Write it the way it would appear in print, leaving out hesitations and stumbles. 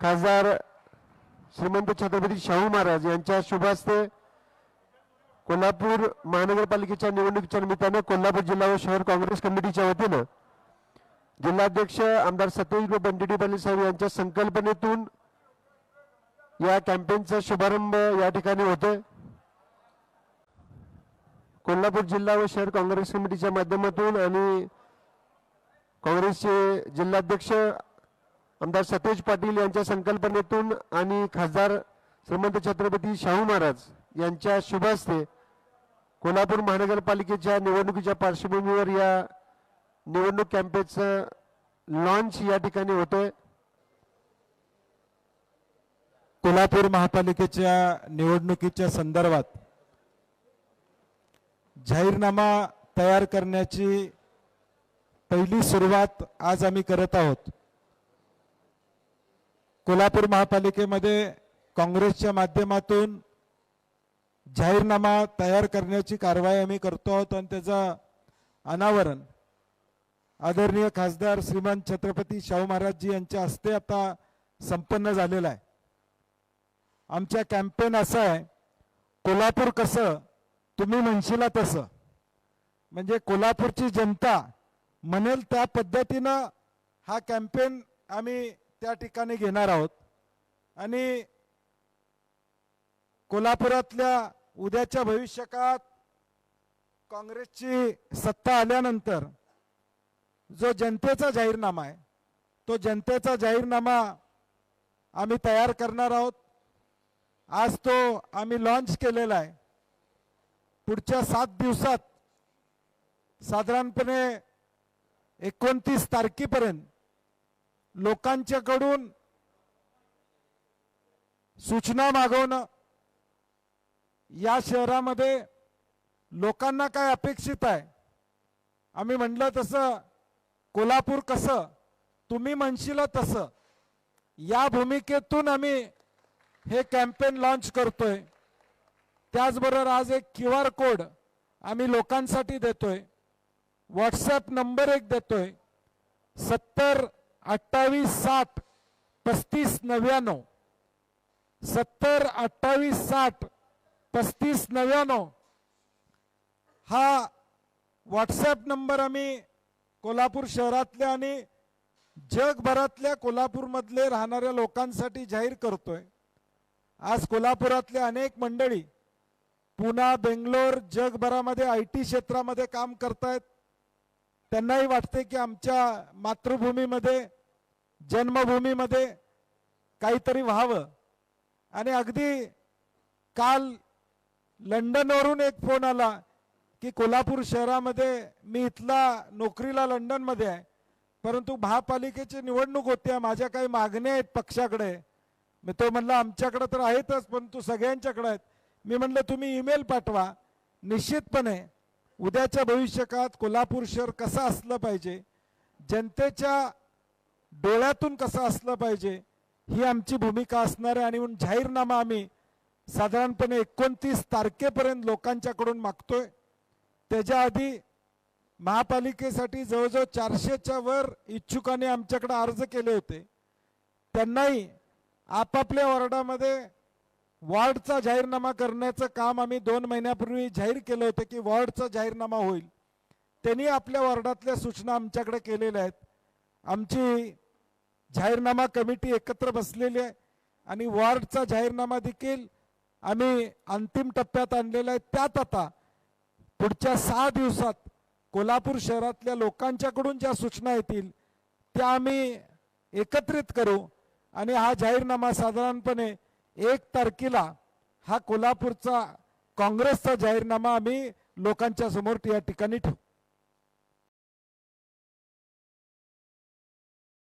खासदार श्रीमंत छत्रपती शाहू महाराज यांच्या शुभ हस्ते कोल्हापूर महानगरपालिकेच्या निवडणुकीच्या निमित्ताने कोल्हापूर जिल्हा व शहर काँग्रेस कमिटीच्या वतीने जिल्हाध्यक्ष आमदार सतेज बंटी पाटील साहेब यांच्या संकल्पनेतून या कॅम्पेनचा शुभारंभ या ठिकाणी होतोय। कोल्हापूर जिल्हा व शहर काँग्रेस कमिटीच्या माध्यमातून आणि काँग्रेसचे जिल्हाध्यक्ष आमदार सतेज पाटील यांच्या संकल्पनेतून आणि खासदार श्रीमंत छत्रपती शाहू महाराज यांच्या शुभ हस्ते कोल्हापूर महानगरपालिकेच्या निवडणुकीच्या पार्श्वभूमीवर या निवडणूक कॅम्पेनचं लॉन्च या ठिकाणी होतोय। कोल्हापूर महापालिकेच्या निवडणुकीच्या संदर्भात जाहीरनामा तयार करण्याची पहिली सुरुवात आज आम्ही करत आहोत। कोल्हापूर महापालिकेमध्ये काँग्रेसच्या माध्यमातून जाहीरनामा तयार करण्याची कारवाई आम्ही करतो आहोत आणि त्याचा अनावरण आदरणीय खासदार श्रीमान छत्रपती शाहू महाराज यांच्या हस्ते आता संपन्न झालेला आहे। आमचा कॅम्पेन असा आहे, कोल्हापूर कसं तुम्ही म्हणशीला तसं, म्हणजे कोल्हापूरची जनता म्हणेल त्या पद्धतीनं हा कॅम्पेन आम्ही त्या ठिकाणी घेणार आहोत। आणि कोल्हापुरातल्या उद्याच्या भविष्यकाळात काँग्रेसची सत्ता आल्यानंतर जो जनतेचा जाहीरनामा आहे तो जनतेचा जाहीरनामा आम्ही तयार करणार आहोत। आज तो आम्ही लॉन्च केलेला आहे। पुढच्या 7 दिवसात साधारणपणे 29 तारखेपर्यंत लोकांच्याकडून सूचना मागवणं, या शहरामध्ये लोकांना काय अपेक्षित आहे, आम्ही म्हटलं तसं कोल्हापूर कसं तुम्ही म्हणशील तसं, या भूमिकेतून आम्ही हे कॅम्पेन लॉन्च करतोय। त्याचबरोबर आज एक QR कोड आम्ही लोकांसाठी देतोय, व्हॉट्सॲप नंबर एक देतोय 70 28 60 35 99 70 28 60 35 99 हा व्हॉट्सॲप नंबर आम्ही कोल्हापूर शहरातल्या आणि जगभरातल्या कोल्हापूरमधले राहणाऱ्या लोकांसाठी जाहीर करतोय। आज कोल्हापुरातले अनेक मंडळी पुणे, बेंगलोर, जगभरामध्ये IT क्षेत्रामध्ये काम करतायत। त्यांनाही वाटते की आमच्या मातृभूमीमध्ये जन्मभूमीमध्ये काहीतरी व्हावं। आणि अगदी काल लंडनवरून एक फोन आला की कोल्हापूर शहरामध्ये मी इथला नोकरीला लंडनमध्ये आहे, परंतु महापालिकेची निवडणूक होती, माझ्या काही मागण्या आहेत पक्षाकडे। मी तो म्हणला आमच्याकडे तर आहेतच परंतु सगळ्यांच्याकडे आहेत। मी म्हणलं तुम्ही ईमेल पाठवा, निश्चितपणे उद्याच्या भविष्यकाळात कोल्हापूर शहर कसं असलं पाहिजे, जनतेच्या डोळ्यातून कसं असलं पाहिजे ही आमची भूमिका असणार आहे। आणि म्हणून जाहीरनामा आम्ही साधारणपणे 29 तारखेपर्यंत लोकांच्याकडून मागतोय। त्याच्या आधी महापालिकेसाठी जवळजवळ 400च्या वर इच्छुकांनी आमच्याकडे अर्ज केले होते। त्यांनाही आपापल्या वॉर्डामध्ये वॉर्डचा जाहीरनामा करण्याचं काम आम्ही 2 महिन्यापूर्वी जाहीर केलं होतं की वॉर्डचा जाहीरनामा होईल। त्यांनी आपल्या वॉर्डातल्या सूचना आमच्याकडे केलेल्या आहेत। आमची जाहीरनामा कमिटी एकत्र बसलेली आहे आणि वॉर्डचा जाहीरनामा देखील आम्ही अंतिम टप्प्यात आणलेला आहे। त्यात आता पुढच्या 6 दिवसात कोल्हापूर शहरातल्या लोकांच्याकडून ज्या सूचना येतील त्या आम्ही एकत्रित करू आणि हा जाहीरनामा साधारणपणे 1 तारखेला हा कोल्हापूरचा काँग्रेसचा जाहीरनामा आम्ही लोकांच्या समोर या ठिकाणी ठेवू।